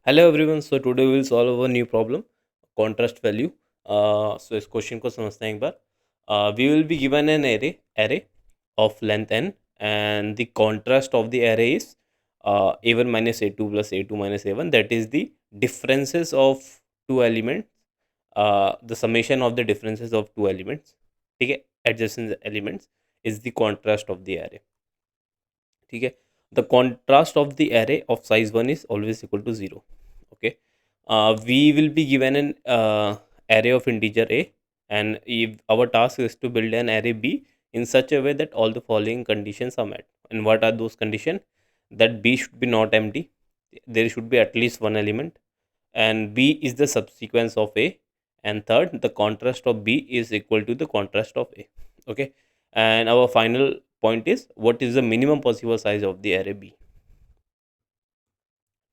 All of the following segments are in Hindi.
Hello everyone. So today we will solve a new problem, contrast value. So इस क्वेश्चन को समझते हैं एक बार. We will be given an array of length n, and the contrast of the array is a1 minus a2 plus a2 minus a1. That is the differences of two elements. The summation of the differences of two elements. ठीक है, adjacent elements is the contrast of the array. ठीक है, the contrast of the array of size 1 is always equal to 0. Okay, we will be given an array of integer a, and if our task is to build an array b in such a way that all the following conditions are met. And what are those conditions? That b should be not empty, there should be at least one element, and b is the subsequence of a, and third, the contrast of b is equal to the contrast of a. Okay, and our final point is what is the minimum possible size of the array b.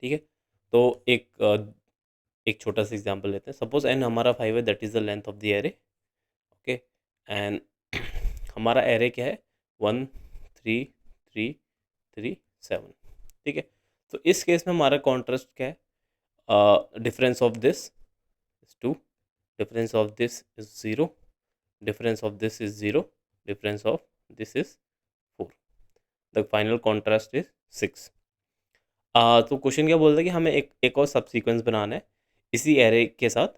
ठीक है, तो एक छोटा सा एग्जांपल लेते हैं. सपोज n हमारा 5 है, that is the length of the array. Okay, and हमारा एरे क्या है? 1 3 3 3 7. ठीक है, तो इस केस में हमारा कॉन्ट्रास्ट क्या है? Difference of this is 2, difference of this is 0, difference of this is 0, difference of this is 4. The final contrast is 6. तो क्वेश्चन क्या बोलता है कि हमें एक और सब सीक्वेंस बनाना है इसी एरे के साथ,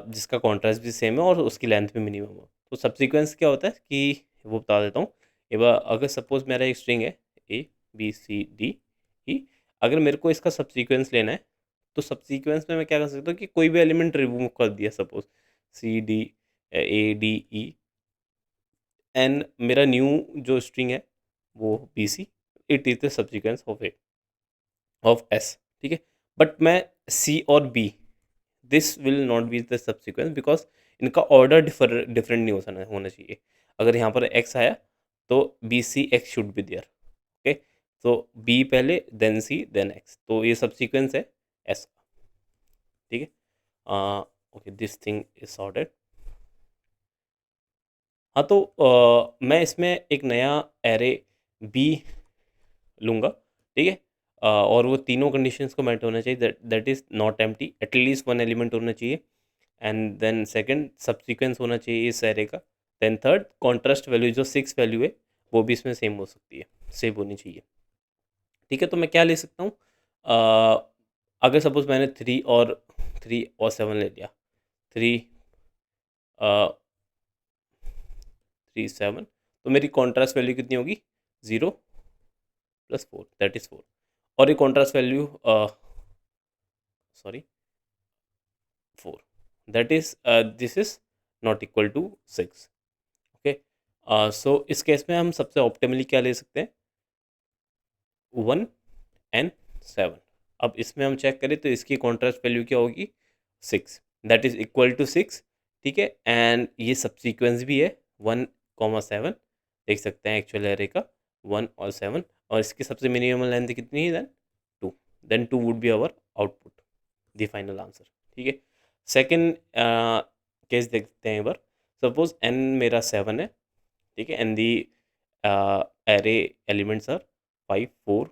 जिसका कॉन्ट्रास्ट भी सेम है और उसकी लेंथ भी मिनिमम हो. तो सब सीक्वेंस क्या होता है कि वो बता देता हूँ. एक बार अगर सपोज मेरा एक स्ट्रिंग है A B C D E, अगर मेरे को इसका सब सीक्वेंस लेना है, तो सब सीक्वेंस में मैं क्या कर सकता हूँ कि कोई भी एलिमेंट रिमूव कर दिया, suppose C D A D E, and मेरा न्यू जो स्ट्रिंग है वो B C, it is the subsequence of A of S. ठीक है, बट मैं सी और B, this will not be the subsequence because इनका ऑर्डर डिफरेंट नहीं होना चाहिए. अगर यहाँ पर एक्स आया तो B C X should be there. Okay, तो बी पहले देन सी देन एक्स, तो ये सब्सिक्वेंस है एस का. ठीक है, okay, this thing is sorted. हाँ, तो मैं इसमें एक नया एरे बी लूँगा. ठीक है, और वो तीनों कंडीशंस को मेट होना चाहिए. That is not empty, at least one element होना चाहिए, एंड देन सेकंड सब्सीक्वेंस होना चाहिए इस एरे का. देन थर्ड कॉन्ट्रास्ट वैल्यू जो 6 वैल्यू है वो भी इसमें सेम हो सकती है, सेम होनी चाहिए. ठीक है, तो मैं क्या ले सकता हूँ? अगर सपोज मैंने 3 और 7 ले लिया, 3 3 7, तो मेरी कॉन्ट्रास्ट वैल्यू कितनी होगी? 0 प्लस 4, दैट इज़ 4. और ये contrast value sorry 4, that is this is not equal to 6. Okay, so इस केस में हम सबसे ऑप्टिमली क्या ले सकते हैं? 1 एंड 7. अब इसमें हम चेक करें तो इसकी कॉन्ट्रास्ट वैल्यू क्या होगी? 6, दैट इज इक्वल टू 6. ठीक है, एंड ये सब्सीक्वेंस भी है 1,7. देख सकते हैं एक्चुअल एरे का 1 और 7, और इसकी सबसे मिनिमम लेंथ कितनी है? Then 2. Then 2 would be our output, the final answer. ठीक है, सेकेंड केस देखते हैं एक बार. सपोज एन मेरा 7 है. ठीक है, and the array elements are 5 4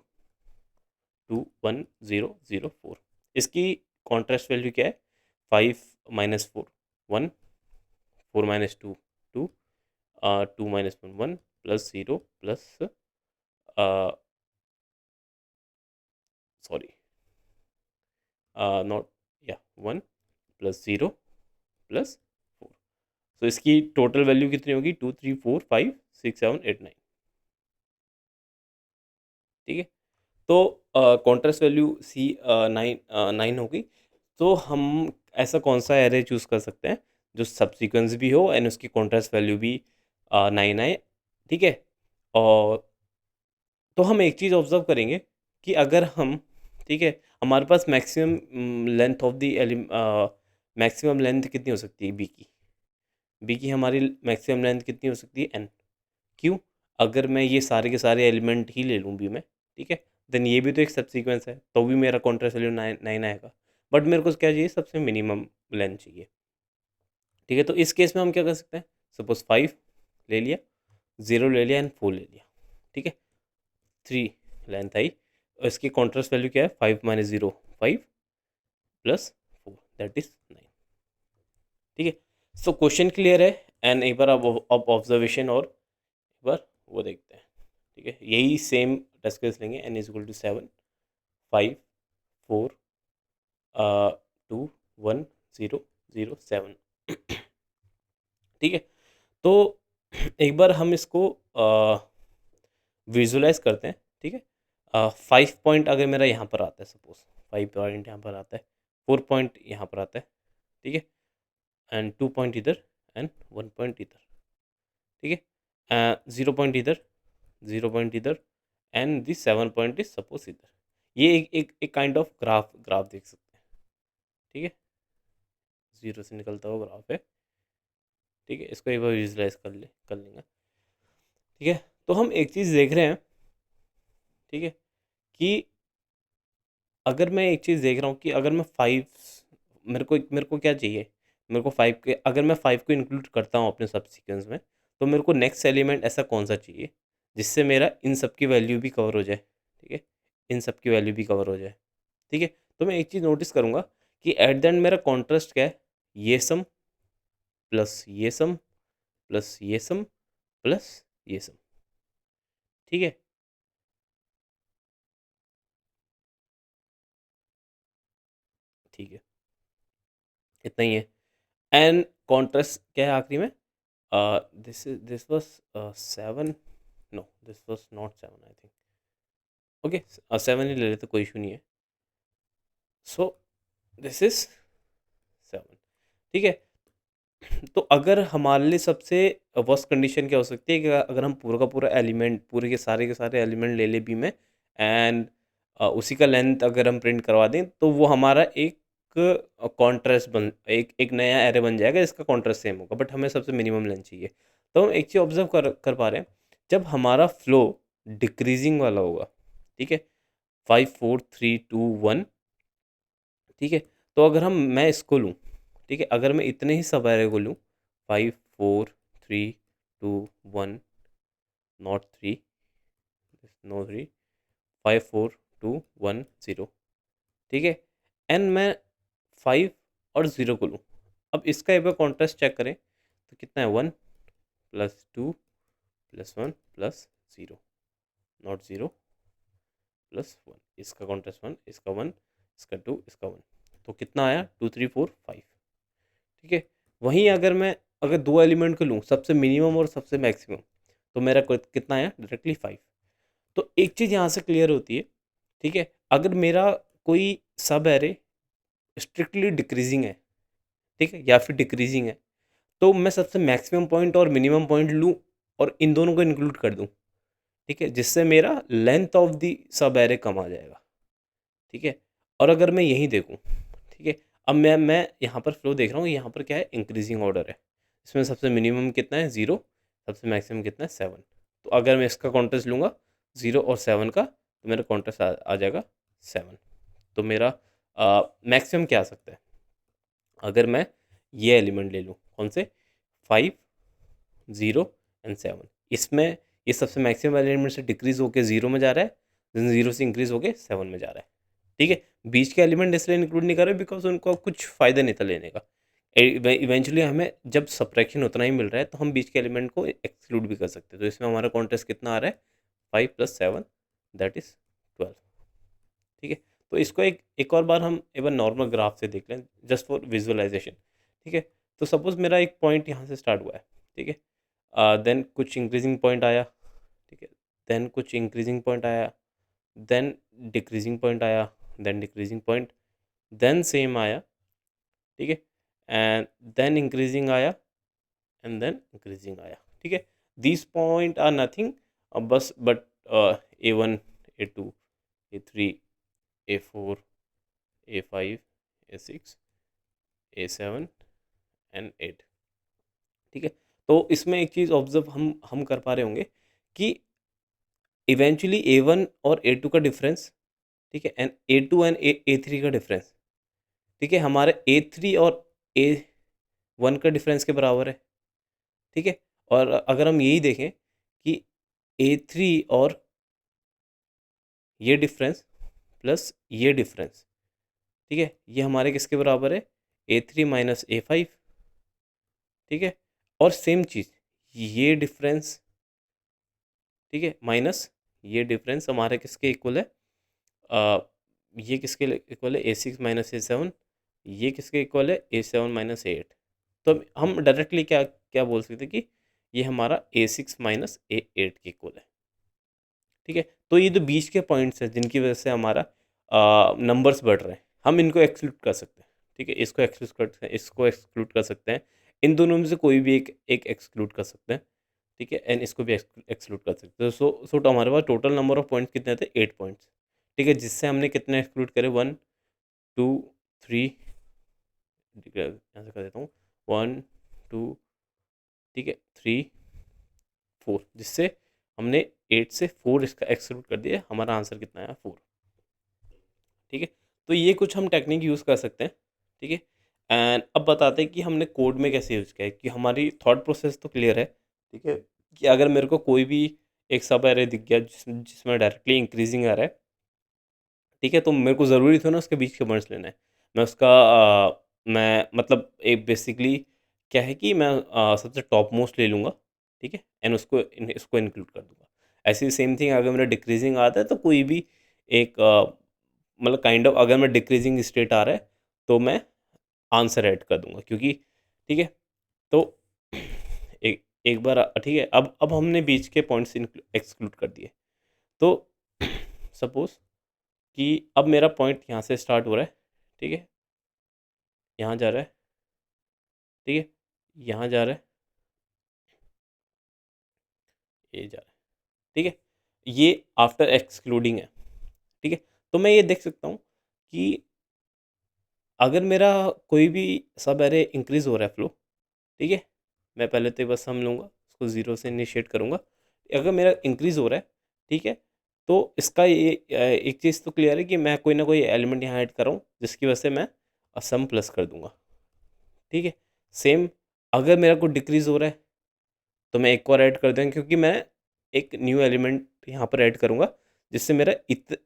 2 1 0 0 4. इसकी कॉन्ट्रास्ट वैल्यू क्या है? 5 minus 4 1, 4 minus 2 2, 2 minus 1 1, plus 0 plus sorry not या 1 प्लस 0 प्लस 4. तो इसकी टोटल वैल्यू कितनी होगी? 2 3 4 5 6 7 8 9. ठीक है, तो कॉन्ट्रास्ट वैल्यू सी 9 होगी. तो हम ऐसा कौन सा एरे चूज़ कर सकते हैं जो सब्सीक्वेंस भी हो एंड उसकी कॉन्ट्रास्ट वैल्यू भी 9 आए? ठीक है, और तो हम एक चीज़ ऑब्जर्व करेंगे कि अगर हम, ठीक है, हमारे पास maximum length of the maximum length कितनी हो सकती है? बी की हमारी मैक्सिमम लेंथ कितनी हो सकती है? एन. क्यों? अगर मैं ये सारे के सारे एलिमेंट ही ले लूँ बी में, ठीक है, देन ये भी तो एक सब सीक्वेंस है, तो भी मेरा कॉन्ट्रास्ट वैल्यू 9 आएगा. बट मेरे को क्या चाहिए? सबसे मिनिमम लेंथ चाहिए. ठीक है, तो इस केस में हम क्या कर सकते हैं? सपोज 5 ले लिया, 0 ले लिया एंड 4 ले लिया. ठीक है, 3 लेंथ आई, और इसकी कॉन्ट्रास्ट वैल्यू क्या है? 5 माइनस 0 5 + 4 दैट इज 9। ठीक है, सो क्वेश्चन क्लियर है। एंड एक बार अब ऑब्जर्वेशन और एक बार वो देखते हैं। ठीक है, यही सेम टेस्ट केस लेंगे। n = 7 5 4 2 1 0 0 7। ठीक है, तो एक बार हम इसको विजुलाइज करते हैं। ठीक है, 5 पॉइंट अगर मेरा यहाँ पर आता है, सपोज 5 पॉइंट यहाँ पर आता है, 4 पॉइंट यहाँ पर आता है। ठीक है, एंड 2 पॉइंट इधर एंड 1 पॉइंट इधर। ठीक है, 0 पॉइंट इधर, 0 पॉइंट इधर and the 7 point is suppose इधर। ये एक काइंड ऑफ ग्राफ देख सकते हैं। ठीक है, 0 से निकलता हुआ ग्राफ है। ठीक है, इसको एक बार विजुलाइज कर लेंगे। ठीक है, तो हम एक चीज़ देख रहे हैं। ठीक है, कि अगर मैं एक चीज़ देख रहा हूँ कि अगर मैं 5, मेरे को क्या चाहिए, मेरे को 5 के, अगर मैं 5 को इंक्लूड करता हूँ अपने सब सीक्वेंस में, तो मेरे को नेक्स्ट एलिमेंट ऐसा कौन सा चाहिए जिससे मेरा इन सब की वैल्यू भी कवर हो जाए। ठीक है, इन सब की वैल्यू भी कवर हो जाए। ठीक है, तो मैं एक चीज़ नोटिस करूँगा कि एट द एंड मेरा कॉन्ट्रास्ट क्या है, ये सम प्लस ये सम प्लस ये सम प्लस ये सम। ठीक है, ठीक है, इतना ही है। एंड कॉन्ट्रास्ट क्या है आखिरी में, this was 7, no this was not 7 I think, okay 7 ही ले लेते, कोई इशू नहीं है। So this is 7। ठीक है, तो अगर हमारे लिए सबसे वर्स्ट कंडीशन क्या हो सकती है कि अगर हम पूरा का पूरा एलिमेंट, पूरे के सारे एलिमेंट ले ले बी में एंड उसी का लेंथ अगर हम प्रिंट करवा दें, तो वो हमारा एक कॉन्ट्रास्ट एक नया एरे बन जाएगा जिसका कॉन्ट्रास्ट सेम होगा, बट हमें सबसे मिनिमम लेंथ चाहिए। तो हम एक चीज़ ऑब्जर्व कर पा रहे हैं, जब हमारा फ्लो डिक्रीजिंग वाला होगा। ठीक है, 5 4 3 2 1। ठीक है, तो अगर मैं इसको लूँ, ठीक है, अगर मैं इतने ही सब एरे को लूँ, 5 4 3 2 1 नॉट 3 नो 3 5 4 2 1 0। ठीक है, एंड मैं 5 और 0 को लूँ, अब इसका एक बार कॉन्ट्रास्ट चेक करें तो कितना है, 1 + 2 + 1 + 0 नॉट 0 +1। इसका कॉन्ट्रास्ट 1, इसका 1, इसका 2, इसका 1, तो कितना आया 2 3 4 5। ठीक है, वहीं अगर दो एलिमेंट को लूँ, सबसे मिनिमम और सबसे मैक्सिमम, तो मेरा कितना आया डायरेक्टली 5। तो एक चीज़ यहाँ से क्लियर होती है। ठीक है, अगर मेरा कोई सब एरे स्ट्रिक्टली डिक्रीजिंग है, ठीक है, या फिर डिक्रीजिंग है, तो मैं सबसे मैक्सिमम पॉइंट और मिनिमम पॉइंट लूँ और इन दोनों को इंक्लूड कर दूँ। ठीक है, जिससे मेरा length of the sub array कम आ जाएगा। ठीक है, और अगर मैं यहीं देखूँ, ठीक है, अब मैं यहाँ पर फ्लो देख रहा हूँ, यहाँ पर क्या है, इंक्रीजिंग ऑर्डर है। इसमें सबसे मिनिमम कितना है, 0, सबसे मैक्सिमम कितना है, 7। तो अगर मैं इसका कॉन्ट्रास्ट लूँगा 0 और 7 का, तो मेरा कॉन्ट्रास्ट आ जाएगा 7। तो मेरा मैक्सिमम क्या आ सकता है, अगर मैं ये एलिमेंट ले लूँ, कौन से, 5 0 एंड 7। इसमें ये सबसे मैक्सिमम एलिमेंट से डिक्रीज होकर 0 में जा रहा है, देन 0 से इंक्रीज होकर 7 में जा रहा है। ठीक है, बीच के एलिमेंट इसलिए इंक्लूड नहीं कर रहे बिकॉज उनको कुछ फ़ायदा नहीं था लेने का। इवेंचुअली हमें जब सब्ट्रैक्शन उतना ही मिल रहा है, तो हम बीच के एलिमेंट को एक्सक्लूड भी कर सकते हैं। तो इसमें हमारा कॉन्ट्रास्ट कितना आ रहा है, 5 + 7 दैट इज़ 12। ठीक है, तो इसको एक और बार हम एक बार नॉर्मल ग्राफ से देख लें, जस्ट फॉर विजुअलाइजेशन। ठीक है, तो सपोज मेरा एक पॉइंट यहाँ से स्टार्ट हुआ है। ठीक है, देन कुछ इंक्रीजिंग पॉइंट आया। ठीक है, देन कुछ इंक्रीजिंग पॉइंट आया, देन डिक्रीजिंग पॉइंट आया, then decreasing point, then same आया। ठीक है, एंड देन इंक्रीजिंग आया एंड देन इंक्रीजिंग आया। ठीक है, दिस पॉइंट आर नथिंग बस but A1 A2 A3 A4 A5 A6 A7 and 8। ठीक है, तो इसमें एक चीज़ ऑब्जर्व हम कर पा रहे होंगे कि इवेंचुअली A1 और A2 का डिफरेंस, ठीक है, एंड A2 एंड A3 का डिफरेंस, ठीक है, हमारे A3 और A1 का डिफरेंस के बराबर है। ठीक है, और अगर हम यही देखें कि A3 और ये डिफरेंस प्लस ये डिफरेंस, ठीक है, ये हमारे किसके बराबर है, A3 माइनस A5, ठीक है। और सेम चीज़ ये डिफरेंस, ठीक है, माइनस ये डिफरेंस हमारे किसके इक्वल है, अ, ये किसके इक्वल है, A6 माइनस A7, ये किसके इक्वल है, A7 माइनस A8। तो अब हम डायरेक्टली क्या क्या बोल सकते हैं कि ये हमारा A6 माइनस A8 के इक्वल है, ठीक है। तो ये जो बीच के पॉइंट्स हैं जिनकी वजह से हमारा नंबर्स बढ़ रहे हैं, हम इनको एक्सक्लूड कर सकते हैं, ठीक है। इसको एक्सक्लूड कर सकते हैं, इसको एक्सक्लूड कर सकते हैं, इन दोनों में से कोई भी एक एक एक्सक्लूड कर सकते हैं, ठीक है। एंड इसको भी एक्सक्लूड कर सकते हैं। सो तो हमारे पास टोटल नंबर ऑफ पॉइंट्स कितने थे, 8 पॉइंट्स, ठीक है, जिससे हमने कितने एक्सक्लूड करे, 1 2 3, यहाँ से कर देता हूँ, 1 2, ठीक है, 3 4, जिससे हमने 8 से 4 इसका एक्सक्लूड कर दिया, हमारा आंसर कितना आया, 4, ठीक है। तो ये कुछ हम टेक्निक यूज़ कर सकते हैं, ठीक है। एंड अब बताते हैं कि हमने कोड में कैसे यूज़ किया है, कि हमारी थॉट प्रोसेस तो क्लियर है, ठीक है, कि अगर मेरे को कोई भी एक सब एरे दिख गया जिसमें डायरेक्टली इंक्रीजिंग आ रहा है, ठीक है, तो मेरे को ज़रूरी था ना उसके बीच के पॉइंट्स लेना है। मैं उसका मैं मतलब एक बेसिकली क्या है कि मैं सबसे टॉप मोस्ट ले लूँगा, ठीक है, एंड इसको इंक्लूड कर दूँगा। ऐसे ही सेम थिंग अगर मेरा डिक्रीजिंग आता है तो कोई भी एक मतलब काइंड ऑफ अगर मैं डिक्रीजिंग स्टेट आ रहा है तो मैं आंसर ऐड कर दूँगा, क्योंकि ठीक है। तो एक एक बार ठीक है, अब हमने बीच के पॉइंट्स एक्सक्लूड कर दिए। तो सपोज़ कि अब मेरा पॉइंट यहाँ से स्टार्ट हो रहा है, ठीक है, यहाँ जा रहा है, ठीक है, यहाँ जा रहा है, ये जा रहा है, ठीक है, ये आफ्टर एक्सक्लूडिंग है, ठीक है। तो मैं ये देख सकता हूँ कि अगर मेरा कोई भी सब एरे इंक्रीज़ हो रहा है फ्लो, ठीक है, मैं पहले तो बस सम लूँगा, उसको ज़ीरो से इनिशिएट करूँगा। अगर मेरा इंक्रीज़ हो रहा है, ठीक है, तो इसका ये एक चीज़ तो क्लियर है कि मैं कोई ना कोई एलिमेंट यहाँ ऐड कर रहा हूँ, जिसकी वजह से मैं सम प्लस कर दूँगा, ठीक है। सेम अगर मेरा कोई डिक्रीज़ हो रहा है, तो मैं एक और ऐड कर दूँगा, क्योंकि मैं एक न्यू एलिमेंट यहाँ पर ऐड करूँगा, जिससे मेरा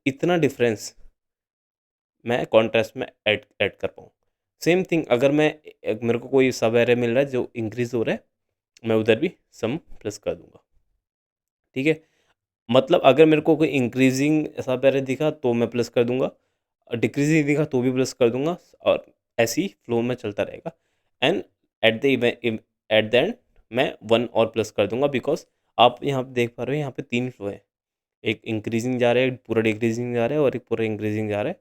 इतना डिफरेंस मैं कॉन्ट्रास्ट में ऐड ऐड कर पाऊँ। सेम थिंग अगर मैं मेरे को कोई सब एरे मिल रहा है जो इंक्रीज़ हो रहा है, मैं उधर भी सम प्लस कर दूँगा, ठीक है। मतलब अगर मेरे को कोई इंक्रीजिंग सब एरे दिखा तो मैं प्लस कर दूँगा, डिक्रीजिंग दिखा तो भी प्लस कर दूँगा, और ऐसे ही फ्लो में चलता रहेगा। एंड एट द एंड मैं 1 और प्लस कर दूँगा, बिकॉज़ आप यहाँ पे देख पा रहे हो, यहाँ पे 3 फ्लो है। एक इंक्रीजिंग जा रहा है, एक पूरा डिक्रीजिंग जा रहा है, और एक पूरा इंक्रीजिंग जा रहा है।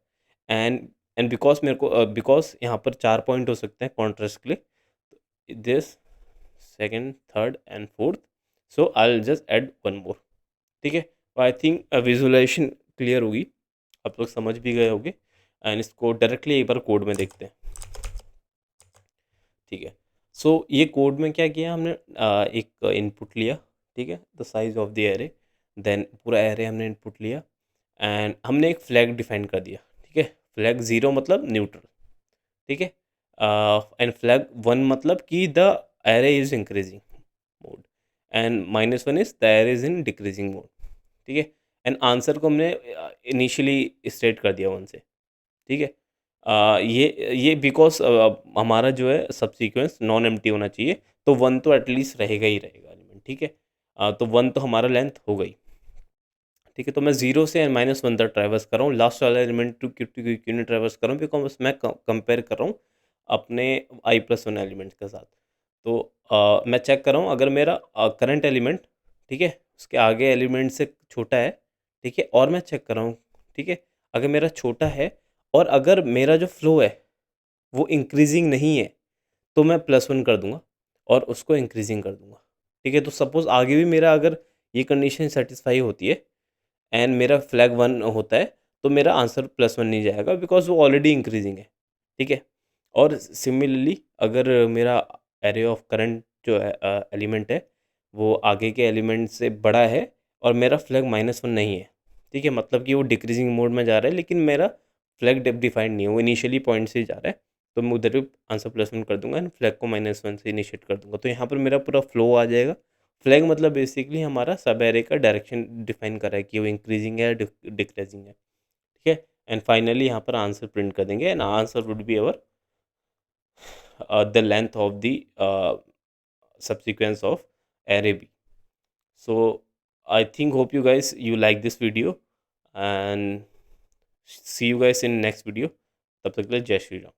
एंड बिकॉज़ मेरे को बिकॉज़ यहाँ पर 4 पॉइंट हो सकते हैं कॉन्ट्रास्ट के लिए, this second, third and fourth, so I will just add 1 मोर, ठीक है। तो आई थिंक विजुअलाइजेशन क्लियर होगी, आप लोग समझ भी गए होंगे। एंड इसको डायरेक्टली एक बार कोड में देखते हैं, ठीक है। सो ये कोड में क्या किया हमने, एक इनपुट लिया, ठीक है, the size of the array, then पूरा एरे हमने इनपुट लिया, एंड हमने एक फ्लैग डिफाइन कर दिया, ठीक है। फ्लैग 0 मतलब न्यूट्रल, ठीक है, एंड फ्लैग 1 मतलब कि the array is increasing mode, and -1 is the array is in decreasing mode, ठीक है। एंड आंसर को हमने इनिशियली स्टेट कर दिया 1 से, ठीक है। ये बिकॉज़ हमारा जो है सब सीक्वेंस नॉन एम्प्टी होना चाहिए, तो 1 तो एटलीस्ट रहेगा ही रहेगा एलिमेंट, ठीक है। तो 1 तो हमारा लेंथ हो गई, ठीक है। तो मैं 0 से -1 तक ट्रैवर्स कर रहा हूँ, लास्ट वाला एलिमेंट टू क्यों नहीं ट्रैवर्स कर रहा हूँ, बिकॉज़ मैं कंपेयर कर रहा हूँ अपने i+1 एलिमेंट के साथ। तो मैं चेक कर रहा हूँ अगर मेरा करंट एलिमेंट, ठीक है, उसके आगे एलिमेंट से छोटा है, ठीक है, और मैं चेक कर रहा हूँ, ठीक है, अगर मेरा छोटा है और अगर मेरा जो फ्लो है वो इंक्रीजिंग नहीं है, तो मैं +1 कर दूंगा और उसको इंक्रीजिंग कर दूंगा, ठीक है। तो सपोज़ आगे भी मेरा अगर ये कंडीशन सेटिस्फाई होती है एंड मेरा फ्लैग 1 होता है, तो मेरा आंसर +1 नहीं जाएगा, बिकॉज़ वो ऑलरेडी इंक्रीजिंग है, ठीक है। और सिमिलरली अगर मेरा एरे ऑफ करंट जो है एलिमेंट है, वो आगे के एलिमेंट से बड़ा है और मेरा फ्लैग -1 नहीं है, ठीक है, मतलब कि वो डिक्रीजिंग मोड में जा रहा है, लेकिन मेरा फ्लैग डिफाइंड नहीं है, वो इनिशियली पॉइंट से ही जा रहा है, तो मैं उधर भी आंसर +1 कर दूंगा एंड फ्लैग को -1 से इनिशिएट कर दूंगा, तो यहाँ पर मेरा पूरा फ्लो आ जाएगा। फ्लैग मतलब बेसिकली हमारा सब एरे का डायरेक्शन डिफाइन कर रहा है कि वो इंक्रीजिंग है या डिक्रीजिंग है, ठीक है। एंड फाइनली यहाँ पर आंसर प्रिंट कर देंगे and answer would be our the length of the subsequence of array b. So I think hope you guys you like this video and see you guys in next video. तब तक के लिए जय श्री राम.